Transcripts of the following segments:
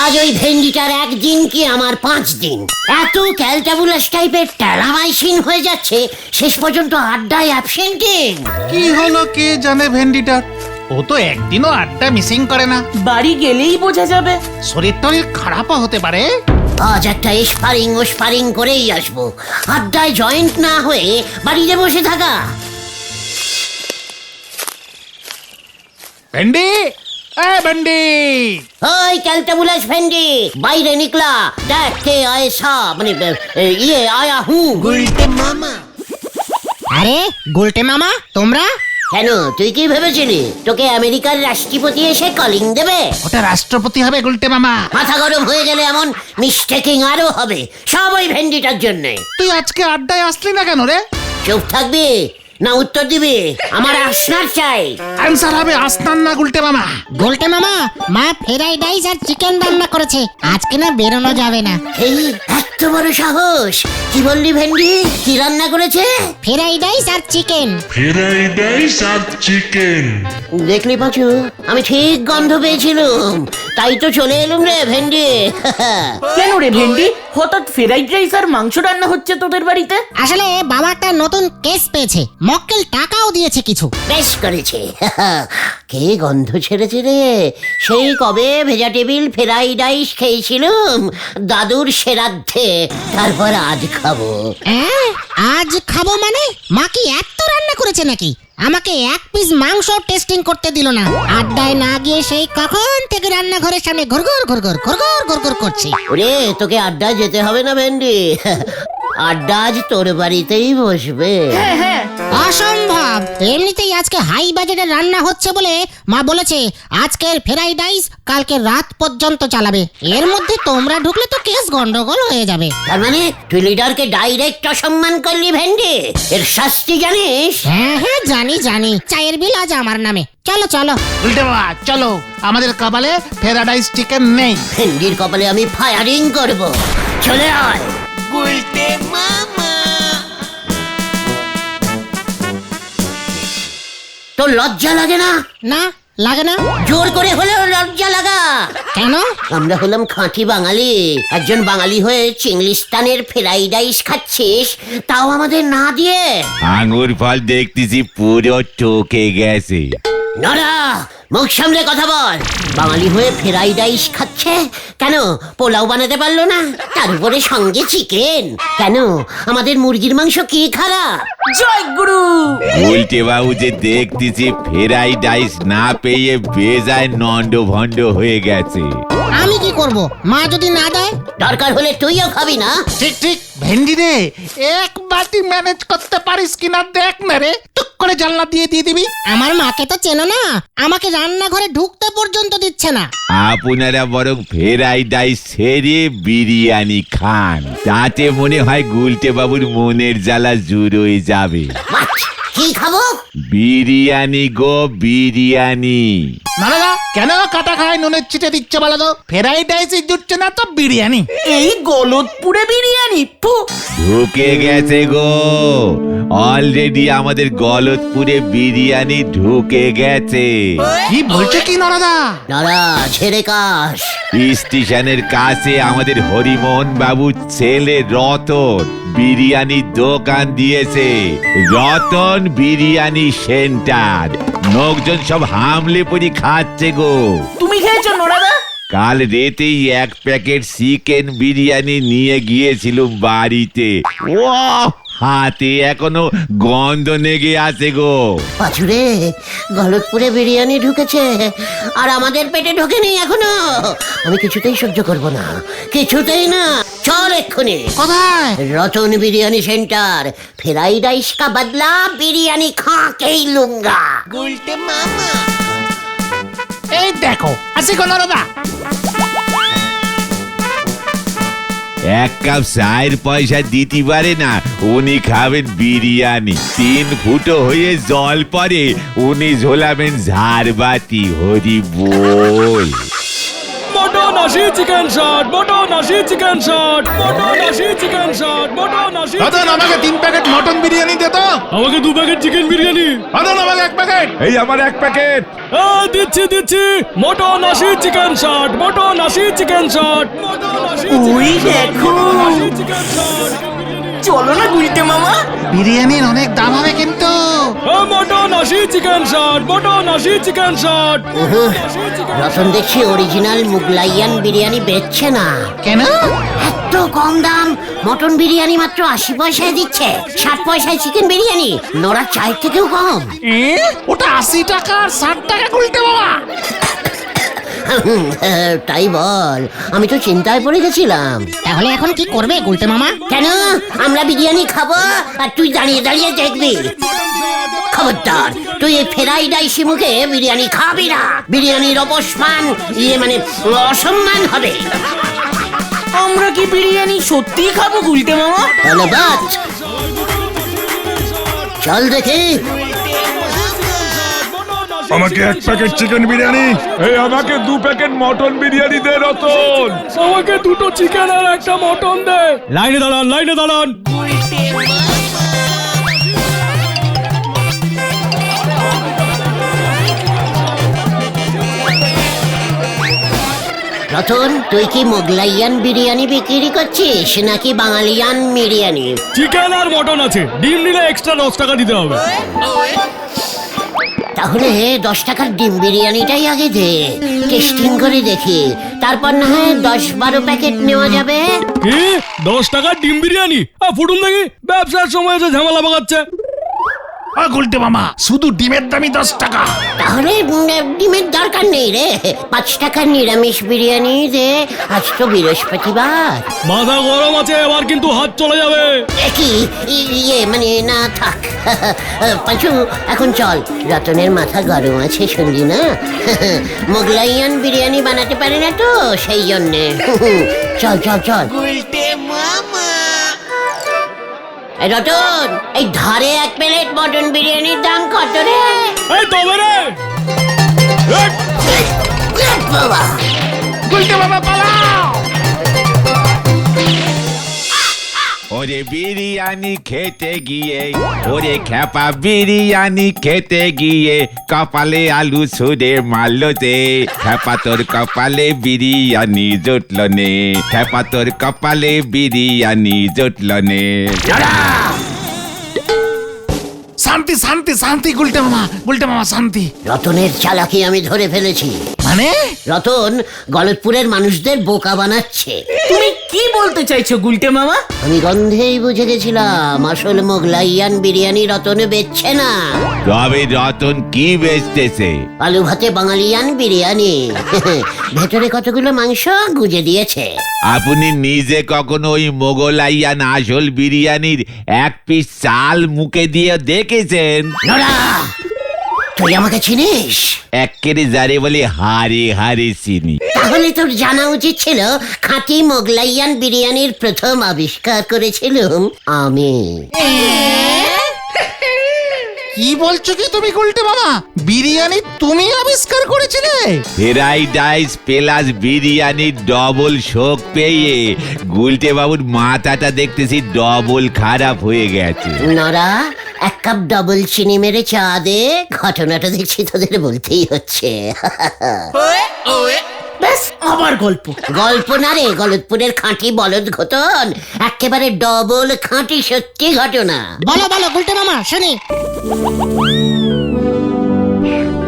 আজ ওই ভেন্ডিটার একদিন কি আমার 5 দিন। এত ক্যালটাবুলাস টাইপের টেলামাইসিন হয়ে যাচ্ছে, শেষ পর্যন্ত আড্ডায় অ্যাবসেন্টিং। কি হলো কে জানে ভেন্ডিটার, ও তো একদিনও আড্ডা মিসিং করে না। বাড়ি গেলেই বোঝা যাবে। শরীর টরীর খারাপও হতে পারে। আজ একটা স্পারিং করেই আসবো, আড্ডায় জয়েন্ট না হয়ে বাড়িতে বসে থাকা। ভেন্ডি, এ ভেন্ডি, ওই ক্যালটাবুলাস ভেন্ডি, বাইরে নিকলা, দেখ কে আয়েসা, মানে আয়া হু। গুলটে মামা। আরে গুলটে মামা, তোমরা কেন, তুই কি ভেবেছিলি তোকে আমেরিকার রাষ্ট্রপতি এসে কলিং দেবে? ওটা রাষ্ট্রপতি হবে গুলটে মামা। মাথা গরম হয়ে গেলে এমন মিস্টেকিং আরো হবে, সব ওই ভেন্ডিটার জন্য। তুই আজকে আড্ডায় আসলি না কেন রে? চুপ থাকবি না উত্তর দিবি? আমার আসনার চাই। অ্যান্সার হবে আসনান না গুলটে মামা। গুলটে মামা, মা ফ্রাইড রাইস আর চিকেন রান্না করেছে, আজকে না বেরোনো যাবে না। এই এত বড় সাহস! কি বললি ভেন্ডি, কি রান্না করেছে? ফ্রাইড রাইস আর চিকেন। ফ্রাইড রাইস আর চিকেন। দেখলি পাঁচু, আমি ঠিক গন্ধ পেয়েছিলাম, তাই তো চলে এলুম রে ভেন্ডি। কেন রে ভেন্ডি, হঠাৎ ফ্রাইড রাইস আর মাংস রান্না হচ্ছে তোদের বাড়িতে? আসলে বাবা একটা নতুন কেস পেয়েছে, মক্কেল টাকাও দিয়েছে কিছু। বেশ করেছে। কে গন্ধ ছেড়েছে রে, সেই কবে ভেজা টেবিল ফ্রাইড রাইস খেয়েছিলাম দাদুর শ্রাদ্ধে, তারপর আজ খাবো। আজ খাবো মানে? মা কি এত রান্না করেছে নাকি? আমাকে এক পিস মাংস টেস্টিং করতে দিল না। আড্ডায় না গিয়ে সেই কখন থেকে রান্নাঘরের সামনে ঘুরঘুর করছে। ওরে, তোকে আড্ডা যেতে হবে না ভেন্ডি, আড্ডা আজ তোর বাড়িতেই বসবে। অসম্ভব! এমনিতেই আজকে হাই বাজেটের রান্না হচ্ছে বলে মা বলেছে আজকের ফ্রাইড রাইস কালকে রাত পর্যন্ত চালাবে। এর মধ্যে তোমরা ঢুকলে তো কেস গন্ডগোল হয়ে যাবে। তার মানে তুই লিডারকে ডাইরেক্ট অসম্মান করলি ভেন্ডি, এর শাস্তি জানিস? হ্যাঁ হ্যাঁ, জানি। চায়ের বিল আজ আমার নামে। চলো চলো গুলটে মামা চলো, আমাদের কপালে ফ্রাইড রাইস চিকেন নেই। ভেন্ডির কপালে আমি ফায়ারিং করব, চলে আয়। গুলটে মামা। তোর লজ্জা লাগে না? না লাগে না। জোর করে হলেও লজ্জা লাগা। কেন? আমরা হলাম খাঁটি বাঙালি, একজন বাঙালি হয়ে চিংলিস্তানের ফ্রাইড রাইস খাচ্ছিস, তাও আমাদের না দিয়ে। আঙুর ফল দেখতেছি পুরো ঠকে গেছে। নড়া, মুখ সামলে কথা বল। বাঙালি হয়ে ফ্রাইড রাইস খাচ্ছে, কেন পোলাও বানাতে পারলো না? তার উপরে সঙ্গে চিকেন। কেন আমাদের মুরগির মাংস কি খারাপ? জয় গুরু। উল্টে বাবু যে দেখতেছি ফ্রাইড রাইস না পেয়ে বেজায় নন্ড ভন্ড হয়ে গেছে। আমি কি করব? মা যদি না দেয়? দরকার হলে তুইও খাবি না? ঠিক ভেন্ডি রে, এক বাটি ম্যানেজ করতে পারিস কিনা দেখ না রে, টুক করে জানলা দিয়ে দিবি। আমার মাকে তো চেনো না, আমাকে রান্নাঘরে ঢুকতে পর্যন্ত দিচ্ছে না। আপনারা বরং ফ্রাইড রাইস ছেড়ে বিরিয়ানি খান, তাতে মনে হয় গুলটে বাবুর মনের জ্বালা জুড়োয় যাবে। কি খাবো? বিরিয়ানি গো, বিরিয়ানি। না, কেন কাটা খায় নুনের চিটে দিচ্ছে বলো তো? ফ্রাইড রাইস জুটছে না তো বিরিয়ানি। এই গলতপুরে বিরিয়ানি, ফু। ঢুকে গেছে গো, অলরেডি আমাদের গলতপুরে বিরিয়ানি ঢুকে গেছে। কি বলছে কি নরদা? দাঁড়া, ছেড়ে কাশ। স্টেশনের কাছে আমাদের হরিমোহন বাবুর ছেলে রতন বিরিয়ানির দোকান দিয়েছে, রতন বিরিয়ানি সেন্টার। লোকজন সব হামলে পড়ি খাচ্ছে গো। তুমি খেয়েছো নোরাদা? কাল রাতেই 1 প্যাকেট চিকেন বিরিয়ানি নিয়ে গিয়েছিলুম বাড়িতে। ও হাতে এখনো গন্ধ লেগে আছে গো। পাঁচুরে, গলতপুরে বিরিয়ানি ঢুকেছে আর আমাদের পেটে ঢোকেনি এখনো। আমি কিছুতেই সহ্য করব না, কিছুতেই না। চল এক্ষুনি। কোথায়? Ratan biryani centre. Fried rice কা বদলা বিরিয়ানি খা কে ही लूंगा। গুলটে মামা। এই দেখো আসি গো নরদা। 1 কাপ চায়ের পয়সা দিতে পারে না, উনি খাবেন বিরিয়ানি। 3 ফুটো হয়ে জল পরে উনি ঝোলাবেন ঝাড়বাতি। হরি বল। মোটো মটন আশি চিকেন শট, মটন আশি চিকেন শট, মটন আশি চিকেন শট, মটন আশি। দাদা আমাকে 3 প্যাকেট মটন বিরিয়ানি দে তো। আমাকে 2 প্যাকেট চিকেন বিরিয়ানি। দাদা আমাকে 1 প্যাকেট। এই আমার 1 প্যাকেট। দিচ্ছি মটন আশি চিকেন শট, মটন আশি চিকেন শট, মটন আশি। ওই দেখো, চিকেন শট। চলো না গুলটে মামা। বিরিয়ানির অনেক দাম হবে কিন্তু। মটন আশি চিকেন শট, মটন আশি চিকেন শট। রতন দেখছি অরিজিনাল মুগলাইয়ান বিরিয়ানি বেচছে না। কেন? এত কম দাম মটন বিরিয়ানি মাত্র 80 পয়সায় দিচ্ছে। 60 পয়সায় চিকেন বিরিয়ানি, নোরা চায়ের থেকেও কম। ওটা 80 টাকা আর 60 টাকা গুলটে বাবা। তাই বল, আমি তো চিন্তায় পড়ে গেছিলাম। তাহলে এখন কি করবে গুলটে মামা? কেন আমরা বিরিয়ানি খাবো আর তুই দাঁড়িয়ে দাঁড়িয়ে দেখবি? খবরদার, তুই এই ফেরাই ডাইসি মুখে বিরিয়ানি খাবি না। বিরিয়ানির অপমান, মানে অসম্মান হবে। আমরা কি বিরিয়ানি সত্যি খাবো গুলটে মামা? হলো বাত, চল দেখি। আমাকে 1 প্যাকেট চিকেন বিরিয়ানি। এই আমাকে 2 প্যাকেট মটন বিরিয়ানি দে রতন। আমাকে 2টো চিকেন আর 1টা মটন দে। লাইনে দাঁড়ান, লাইনে দাঁড়ান। রতন, তুই কি মোগলাইয়ান বিরিয়ানি বিক্রি করছিস নাকি বাঙালিয়ান বিরিয়ানি? চিকেন আর মটন আছে, ডিম নিলে এক্সট্রা 10 টাকা দিতে হবে। তাহলে 10 টাকার ডিম বিরিয়ানিটাই আগে দে, টেস্টিং করে দেখি, তারপর না হয় 10-12 প্যাকেট নেওয়া যাবে। কি 10 টাকার ডিম বিরিয়ানি? ফুটুন দেখি, ব্যবসার সময় এসে ঝামেলা পাকাচ্ছে। গুলটে মামা, শুধু ডিমের দামই 10 টাকা। তাহলে ডিমের দরকার নেই রে, 5 টাকার নিরামিষ বিরিয়ানি দে। আজ তো বৃহস্পতিবার। মাথা গরম আছে, এবার কিন্তু হাত চলে যাবে। কি মানে না থাক। পাঁচু, এখন চল, রতনের মাথা গরম আছে শুনলি না? মোগলাইয়ান বিরিয়ানি বানাতে পারে না তো, সেই জন্যে। চল চল চল। এই রতন, এই ধারে 1 প্লেট মটন বিরিয়ানির দাম কত রে? এই তবে রে, বাবা, গুলটে মামা পালাও। ওরে বিরিয়ানি খেতে গিয়ে, ওরে খ্যাপা বিরিয়ানি খেতে গিয়ে কপালে আলু ছুঁড়ে মারলোতে। খ্যাপা তোর কপালে বিরিয়ানি জুটল নে, খ্যাপা তোর কপালে বিরিয়ানি জুটল নে। শান্তি শান্তি শান্তি গুলটে মামা শান্তি। রতনের চালাকি আমি ধরে ফেলেছি। মানে? রতন গলতপুরের মানুষদের বোকা বানাচ্ছে। তুমি কি বলতে চাইছো গুলটে মামা? আমি গন্ধেই বুঝে গেছিলাম আসল মোগলাইয়ান বিরিয়ানি রতনে বেচছে না। তবে রতন কি বেচতেছে? আলু ভাতে বাঙালিয়ান বিরিয়ানি। ভেতরে কতগুলো মাংস গুজে দিয়েছে। আপনি নিজে কখনো ওই মোগলাইয়ান আসল বিরিয়ানির 1 পিস চাল মুখে দিয়ে দেখেছেন? নোরা, তুই আমাকে চিনিস? একেরে যারে বলে হারে হারে চিনি। তাহলে তোর জানা উচিত ছিল খাঁটি মোগলাইয়ান বিরিয়ানির প্রথম আবিষ্কার করেছিলাম আমি। কি বলছো কি তুমি গুলটে মামা? বিরিয়ানি তুমি আবিষ্কার করেছিলে? ফ্রাইড রাইস প্লাস বিরিয়ানির ডবল শোক পেয়ে গুলটে বাবুর মাথাটা দেখতেছি ডবল খারাপ হয়ে গেছে। নরা, 1 কাপ ডবল চিনি মেরে চা দে। ঘটনাটা দেখছি তোদের বলতেই হচ্ছে। ব্যাস, আবার গল্প। গল্প না রে, গলতপুরের খাঁটি বলদ ঘটন, একেবারে ডবল খাঁটি সত্যি ঘটনা। বলো বলো গুলটে মামা, শুনি।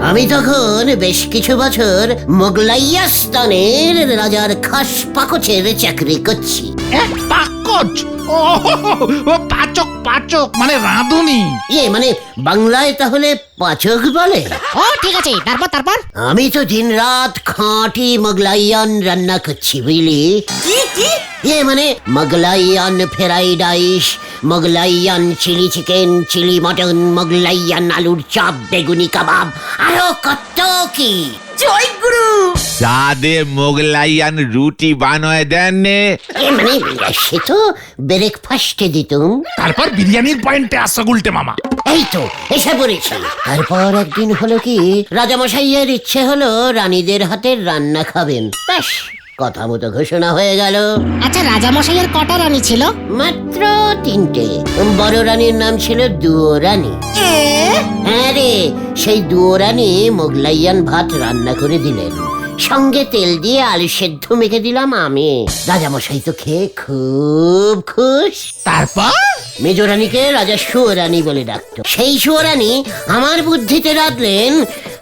আমি তখন বেশ কিছু বছর মোগলাইয়াস্তানের রাজার খাস পাকচের চাকরি করছি। পাকচ? ও পাচক মানে রাঁধুনি। মানে বাংলায় তাহলে পাচক বলে। ও ঠিক আছে, তারপর? আমি তো দিনরাত খাঁটি মোগলাইয়ান রান্না করছি, বুঝলি? কি? মানে মোগলাইয়ান ফ্রাইড রাইস, মোগলাইয়ান চিলি চিকেন, চিলি মটন, মোগলাইয়ান আলুর চপ, বেগুনি কাবাব, আরো কত কি। জয় গুরু। সাদে মোগলাইয়ান রুটি বানায় দেন নে। মানে সে তো ব্রেকফাস্টে দিতুম। তারপর বিরিয়ানির পয়েন্টে আসো গুলটে মামা। এই তো এসে পড়েছি। তারপর একদিন হলো কি, রাজামশাইয়ের ইচ্ছে হলো রানীদের হাতের রান্না খাবেন। ব্যাস কথা মতো ঘোষণা হয়ে গেল। আচ্ছা রাজামশাইয়ের কটা রানী ছিল? মাত্র 3টে। বড় রানীর নাম ছিল দুয়োরানী। হ্যাঁ রে, সেই দুয়োরানী মোগলাইয়ান ভাত রান্না করে দিলেন, সঙ্গে তেল দিয়ে আলু সেদ্ধ মেখে দিলাম আমি। রাজামশাই তো খেয়ে খুব খুশ। তারপর মেজরানীকে রাজা সুয়োরানী বলে ডাকতো। সেই সুয়োরানী আমার বুদ্ধিতে রাঁধলেন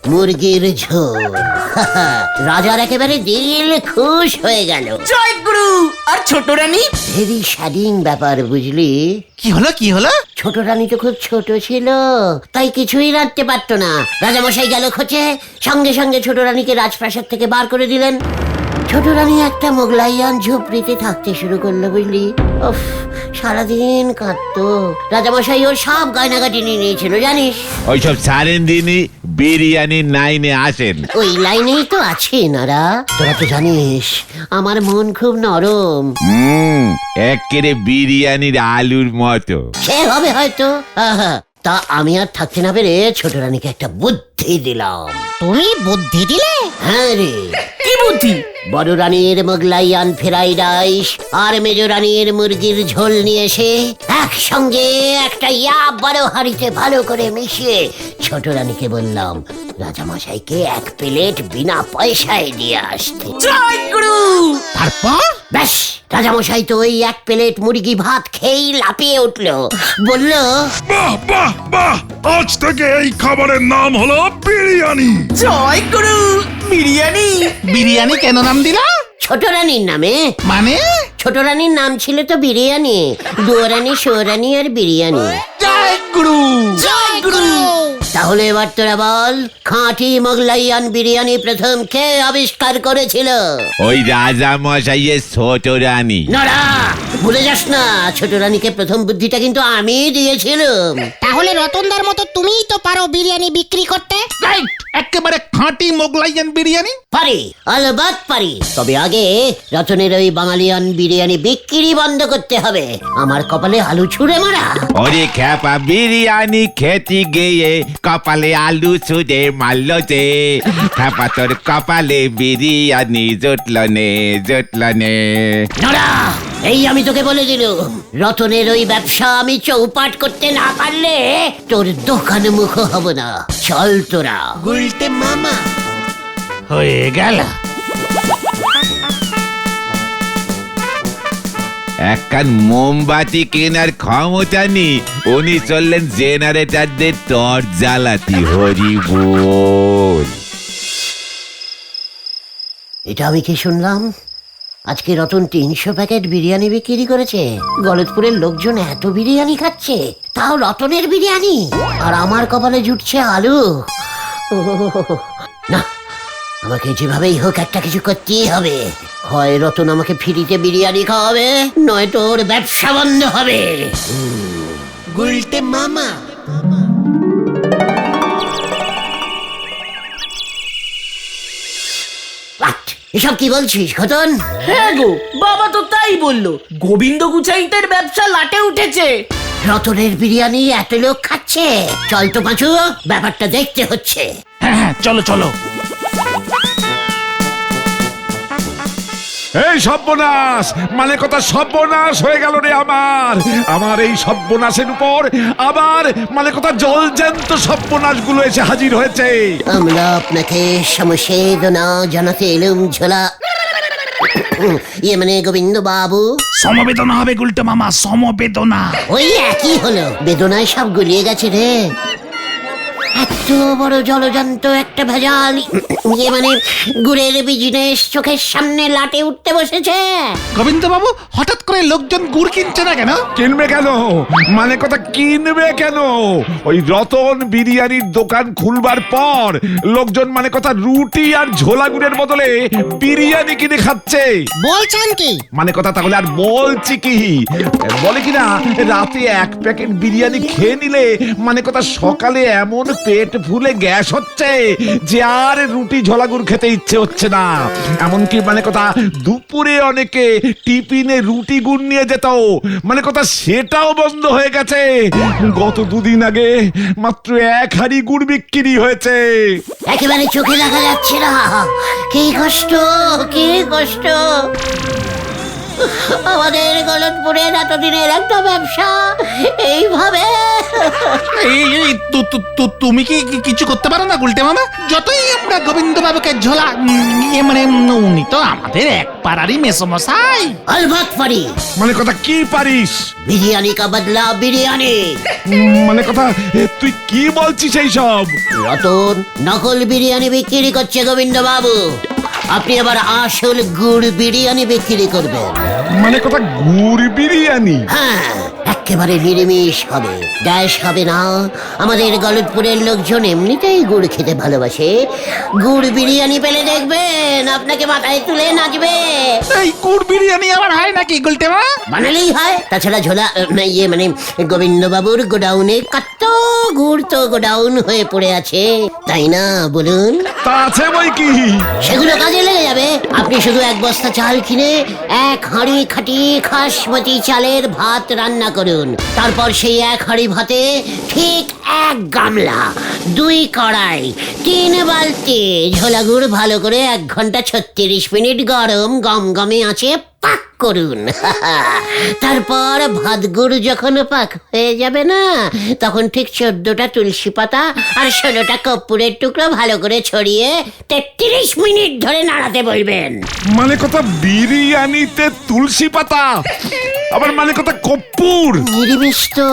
মুরগির ঝোল। রাজার একেবারে দিল খুশ হয়ে গেল। জয় গুরু। আর ছোট রানী? ভেরি স্যাডিং ব্যাপার, বুঝলি? কি হলো কি হলো? ছোট রানী তো খুব ছোট ছিল, তাই কিছুই রাঁধতে পারতো না। রাজামশাই গেল খোঁজে, সঙ্গে সঙ্গে ছোট রানীকে রাজপ্রাসাদ থেকে বার করে দিলেন। ছোট রানী একটা মোগলাইয়ান ঝুপড়িতে থাকতে শুরু করলো, বুঝলি? উফ, সারাদিন কাঁদতো। রাজামশাই ওর সব গয়নাগাটি নিয়ে নিয়েছিল, জানিস? ওইসব সারেন দিনই বিরিয়ানি 9-এ আসেন। ওই লাইনেই তো আছে নারা। তোরা তো জানিস আমার মন খুব নরম। একেরে বিরিয়ানির আলুর মতো। সে হবে হয়তো। আহা, তা আমি আর থাকতে না পেরে ছোট রানীকে একটা বুদ্ধি দিলাম। তুমি বুদ্ধি দিলে? হ্যাঁ রে। কি বুদ্ধি? বড় রানীর মোগলাইয়ান ফ্রাইড রাইস আর মেজ রানীর মুরগির ঝোল নিয়ে এসে একসঙ্গে একটা বড় হাঁড়িতে ভালো করে মিশিয়ে ছোট রানীকে বললাম রাজামশাইকে 1 প্লেট বিনা পয়সায় দিয়ে আসতে। জয় গুরু। তারপর ব্যাস, রাজামশাই তো ওই 1 প্লেট মুরগি ভাত খেয়েই লাফিয়ে উঠলো, বলল, বাহ বাহ বাহ, আজ থেকে এই খাবারের নাম হলো বিরিয়ানি। জয় গুরু। বিরিয়ানি? বিরিয়ানি কেন নাম দিলা? ছোট রানীর নামে। মানে? ছোট রানীর নাম ছিল তো বিরিয়ানি, দুয়োরানী, সুয়োরানী আর বিরিয়ানি। জয় গুরু। জয় গুরু। তাহলে এবার তোরা বল, খাঁটি মোগলাইয়ান বিরিয়ানি প্রথম কে আবিষ্কার করেছিল? ওই রাজা মশাইয়ের ছোট রানী। নড়া, ভুলে যাস না, ছোট রানীকে প্রথম বুদ্ধিটা কিন্তু আমি দিয়েছিলাম। তাহলে রতনদার মতো তুমিই তো পারো বিরিয়ানি বিক্রি করতে। রাইট, একেবারে খাঁটি মোগলাইয়ান বিরিয়ানি। পারি, আলবাত পারি। তবে আগে রতনের ওই বাঙালিয়ান বিরিয়ানি বিক্রি বন্ধ করতে হবে। আমার কপালে আলু ছুঁড়ে মারা। ওরে খ্যাপা, বিরিয়ানি খেতে গিয়ে কপালে আলু ছুঁড়ে মারল যে। খ্যাপা তোর কপালে বিরিয়ানি জুটল নে। নড়া, এই আমি তোকে বলে দিলুম, রতনের ওই ব্যবসা আমি চৌপাট করতে না পারলে তোর দোকান মুখ হব না। চল তোরা। গুলটে মামা হয়ে গেল। একখান মোমবাতি কেনার ক্ষমতা নেই, উনি চললেন জেনারেটরদের টর্চ জ্বালাতি। হরি বল। এটা আমি কি শুনলাম? আজকে রতন 300 প্যাকেট বিরিয়ানি বিক্রি করেছে। গলতপুরের লোকজন এত বিরিয়ানি খাচ্ছে, তাও রতনের বিরিয়ানি, আর আমার কপালে জুটছে আলু। না, আমাকে যেভাবেই হোক একটা কিছু করতেই হবে। হয় রতন আমাকে ফ্রিতে বিরিয়ানি খাওয়াবে, নয়তো ওর ব্যবসা বন্ধ হবে। গুলটে মামা। What? এসব কি বলছিস খতন? হ্যাঁ গো, বাবা তো তাই বললো। গোবিন্দ গুচাইতের ব্যবসা লাটে উঠেছে। রতনের বিরিয়ানি এত লোক খাচ্ছে। চল তো পাঁচু, ব্যাপারটা দেখতে হচ্ছে। হ্যাঁ হ্যাঁ, চলো চলো। এই সর্বনাশ, মানে কথা সর্বনাশ হয়ে গেল রে আমার এই সর্বনাশের উপর আবার মানে কথা জলজ্যান্ত সর্বনাশ গুলো এসে হাজির হয়েছে। আমরা আপনাকে সমবেদনা জানাতে এলুম ঝোলা। মানে গোবিন্দ বাবু। সমবেদনা হবে গুলটে মামা, সমবেদনা। ওই একই হলো, বেদনায় সব গুলিয়ে গেছে রে। এত বড় জলজান্ত একটা ভেজাল মানে গুড়ের বিজনেস চোখের সামনে লাটে উঠতে বসেছে। গোবিন্দ বাবু, হঠাৎ করে লোকজন গুড় কিনছে না কেন? কিনবে কেন? মানে কথা কিনবে কেন? ওই রতন বিরিয়ানির দোকান খুলবার পর লোকজন মানে কথা রুটি আর ঝোলা গুড়ের বদলে বিরিয়ানি কিনে খাচ্ছে। বলছেন কি? মানে কথা তাহলে আর বলছি কি, বলে কিনা রাতে 1 প্যাকেট বিরিয়ানি খেয়ে নিলে মানে কথা সকালে এমন পেট ফুলে গ্যাস হচ্ছে যে আর রুটি ঝোলাগুড় খেতে ইচ্ছে হচ্ছে না। এমনকি মানে কথা দুপুরে অনেকে টিফিনে রুটি গুড় নিয়ে যেত, মানে কথা সেটাও বন্ধ হয়ে গেছে। গত দুদিন আগে মাত্র 1 হাঁড়ি গুড় বিক্রি হয়েছে। একেবারে চোখে দেখা যাচ্ছে না। কি কষ্ট, কি কষ্ট। আমাদের গলতপুরের এতদিনের একটা ব্যবসা এইভাবে। তুমি কি কিছু করতে পারো না গুলটে মামা? যতই আমরা গোবিন্দ বাবুকে ঝোলা মানে উনি তো আমাদের এক পাড়ারই মেসমশাই। অলবৎ পারি। মানে কথা কি পারিস? বিরিয়ানি কা বদলা বিরিয়ানি। মানে কথা তুই কি বলছিস এই সব? রতন নকল বিরিয়ানি বিক্রি করছে গোবিন্দ বাবু, আপনি আবার আসল গুড় বিরিয়ানি বিক্রি করবেন। মানে কথা গুড় বিরিয়ানি? হ্যাঁ, একেবারে নিরামিষ হবে, গ্যাস হবে না। আমাদের গলতপুরের লোকজন এমনিতেই গুড় খেতে ভালোবাসে। গুড় বিরিয়ানি পেলে দেখবেন আপনাকে মাথায় তুলে নাচবে। এই গুড় বিরিয়ানি আবার হয় নাকি গুলটে মামা? বানালেই হয়। তাছাড়া ঝোলা মানে গোবিন্দ বাবুর গোডাউনে কত গুড় তো গোডাউন হয়ে পড়ে আছে, তাই না বলুন? তা আছে বই কি? সেগুলো কাজে লেগে যাবে। আপনি শুধু 1 বস্তা চাল কিনে 1 হাঁড়ি খাঁটি খাসমতি চালের ভাত রান্না করুন। তারপর সেই 1 হাঁড়ি ভাতে ঠিক 1 গামলা, 2 কড়াই, 3 বালতি ঝোলা গুড় ভালো করে 1 ঘন্টা 36 মিনিট গরম গমগমে আঁচে পাক করুন। তারপর ভাত গুড় যখন পাক হয়ে যাবে না, তখন ঠিক 14টা তুলসী পাতা আর 16টা কর্পূরের টুকরো ভালো করে ছড়িয়ে 33 মিনিট ধরে নাড়াতে বলবেন। মানে কথা বিরিয়ানিতে তুলসী পাতা, আবার মানে কথা কর্পূর? নিরামিষ তো,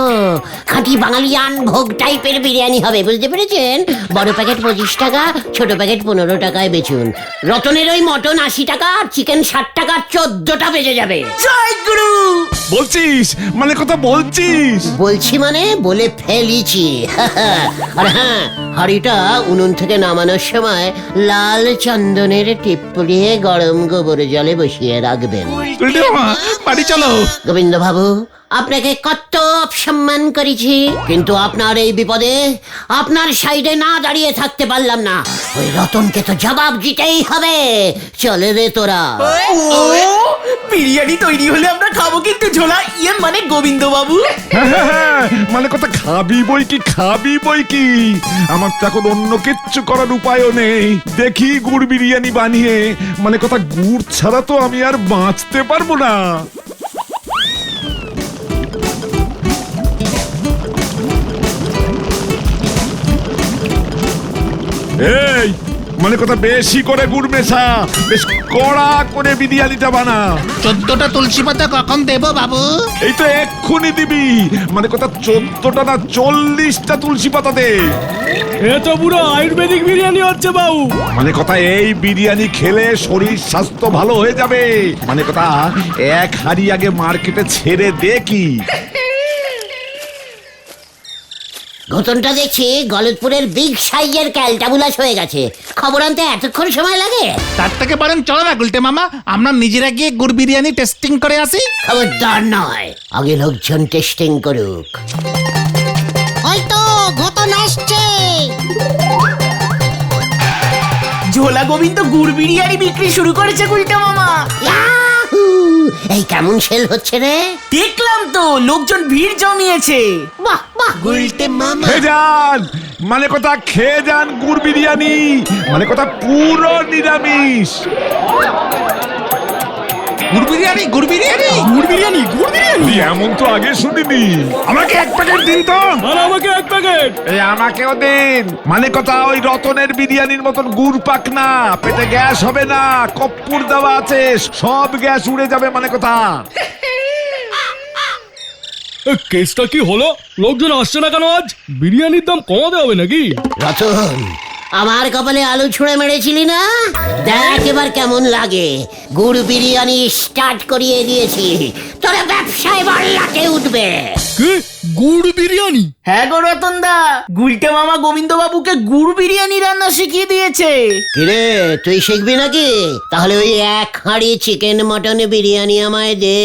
খাঁটি বাঙালিয়ান ভোগ টাইপের বিরিয়ানি হবে, বুঝতে পেরেছেন? বড় প্যাকেট 25 টাকা, ছোট প্যাকেট 15 টাকায় বেচুন। রতনের ওই মটন 80 টাকা, চিকেন 60 টাকা, 14টা বেজে যাবে। জয় গুরু। বলছিস? মানে কথা বলছিস? বলছি মানে বলে ফেলিছি। আর হ্যাঁ, হাঁড়িটা উনুন থেকে নামানোর সময় লাল চন্দনের টিপ পরিয়ে গরম গোবর জলে বসিয়ে রাখবেন। গুলটে মামা বাড়ি চলো। গোবিন্দ বাবু, আপনাকে কত অপসম্মান করেছি, কিন্তু আপনার এই বিপদে আপনার সাইডে না দাঁড়িয়ে থাকতে পারলাম না। ওই রতনকে তো জবাব দিতেই হবে। চলে রে তোরা। ও বিরিয়ানি তৈরি হলে আমরা খাবো কিন্তু ঝোলা, মানে গোবিন্দ বাবু। হ্যাঁ, মানে কথা খাবি বই কি, খাবি বই কি। আমার তো এখন অন্য কিচ্ছু করার উপায়ও নেই। দেখি গুড় বিরিয়ানি বানিয়ে, মানে কথা গুড় ছাড়া তো আমি আর বাঁচতে পারবো না। এই মানে কথা বেশি করে গুড় মেশা, বেশ কড়া করে বিরিয়ানিটা বানা। 14টা তুলসী পাতা কখন দেবো বাবু? এই তো এক্ষুনি দিবি। মানে কথা 14টা না 40টা তুলসী পাতা দে। এ তো পুরো আয়ুর্বেদিক বিরিয়ানি হচ্ছে বাবু। মানে কথা এই বিরিয়ানি খেলে শরীর স্বাস্থ্য ভালো হয়ে যাবে। মানে কথা 1 হাঁড়ি আগে মার্কেটে ছেড়ে দে কি। ঘটনটা দেখছি গলতপুরের বিগ সাইজের ক্যালটাবুলাস হয়ে গেছে। খবর আনতে এতক্ষণ সময় লাগে? তার থেকে বরং চলো না গুলটে মামা, আমরা নিজেরা গিয়ে গুড় বিরিয়ানি টেস্টিং করে আসি। খবরদার নয়, আগে লোকজন টেস্টিং করুক। ওই তো ঘটন আসছে। ঝোলা গোবিন্দ গুড় বিরিয়ানি বিক্রি শুরু করেছে গুলটে মামা। ইয়াহু! এই কেমন সেল হচ্ছে রে? দেখলাম তো, লোকজন ভিড় জমিয়েছে। বাহ বাহ। গুলটে মামা খেয়ে যান, মানে কথা খেয়ে যান গুড় বিরিয়ানি। মানে কথা পুরো নিরামিষ। গুড় বিরিয়ানি, গুড় বিরিয়ানি, গুড় বিরিয়ানি, গুড় বিরিয়ানি। তুই এমন তো আগে শুনিনি। আমাকে 1 প্যাকেট দিন তো। আর আমাকে 1 প্যাকেট। এই আমাকেও দিন। মানে কথা ওই রতনের বিরিয়ানির মতন গুড় পাক না, পেটে গ্যাস হবে না, কর্পূর দেওয়া আছে, সব গ্যাস উড়ে যাবে। মানে কথা কেসটা কি হলো? লোকজন আসছে না কেন আজ? বিরিয়ানির দাম কমাতে হবে নাকি? রতন, আমার কপালে আলু ছুঁড়ে মেরেছিলি না? দেখ এবার কেমন লাগে। গুড় বিরিয়ানি স্টার্ট করিয়ে দিয়েছি, তোরা ব্যবসায় এবার লাটে উঠবে। কি গুড় বিরিয়ানি? হ্যাঁ গো রতন দা, গুলটে মামা গোবিন্দ বাবুকে গুড় বিরিয়ানি রান্না শিখিয়ে দিয়েছে। কিরে তুই শিখবি নাকি? তাহলে ওই এক হাঁড়ি চিকেন মটন বিরিয়ানি আমায় দে,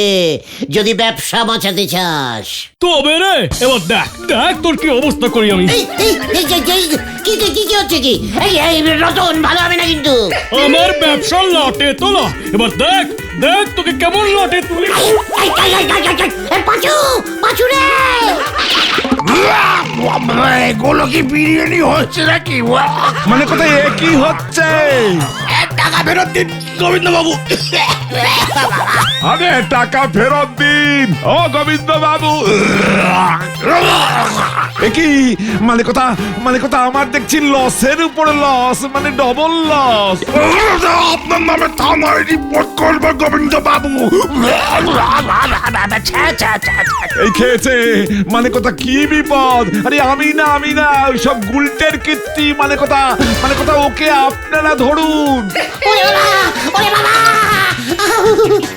যদি ব্যবসা বাঁচাতে চাস। তবে রে, এবার দেখ দেখ তোর কি অবস্থা করি আমি। কি হচ্ছে কি? এই রতন, ভালো হবে না কিন্তু। আমার ব্যবসা লাটে তোলা, এবার দেখ দেখ তোকে কেমন লাটে তুলি। পাঁচু রে! এগুলো কি বিরিয়ানি হচ্ছে নাকি? মানে কথা এ কি হচ্ছে? টাকা ফেরত দিন গোবিন্দ বাবু। আরে টাকা ফেরত দিন ও গোবিন্দ বাবু। এ কি মানে কথা আমার দেখছি লসের উপর লস, মানে ডবল লস। আপনার নামে থানায় রিপোর্ট করবো গোবিন্দ বাবু। এই খেয়েছে মানে কথা কি বিপদ? আরে আমি না ওইসব গুলটের কীর্তি, মানে কথা ওকে আপনারা ধরুন। ওরে বাবা!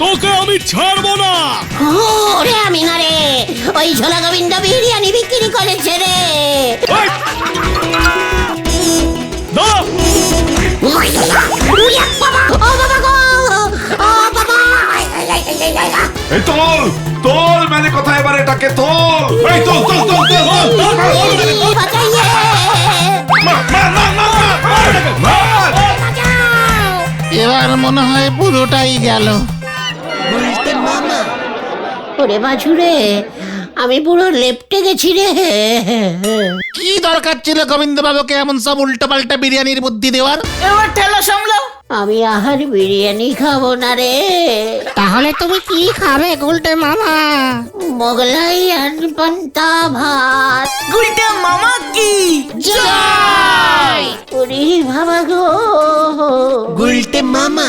তোকে আমি ছাড়বো না। ওরে আমি না রে, ওই ঝোলা গোবিন্দ বিরিয়ানি বিক্রি করেছে রে। এই! দাঁড়া! উড়িয়া বাবা! ও বাবা গো! ও বাবা! এই তোল মানে কথা, এবার এটাকে তোল। এই তোল। এই বাঁচাইয়ে! বাঁচাও! এবার মনে হয় পুরোটাই গেল। ওরে বাছুরে, আমি পুরো লেপটে গেছি রে। কি দরকার ছিল গোবিন্দ বাবুকে এমন সব উল্টো পাল্টা বিরিয়ানির বুদ্ধি দেওয়ার? এবার ঠেলা সামলাও। আমি আহার বিরিয়ানি খাবো না রে। তাহলে তুমি কি খাবে গুলটে মামা? মোগলাই আর পান্তা ভাত। গুলটে মামা কি ওরে বাবা গো! গুলটে মামা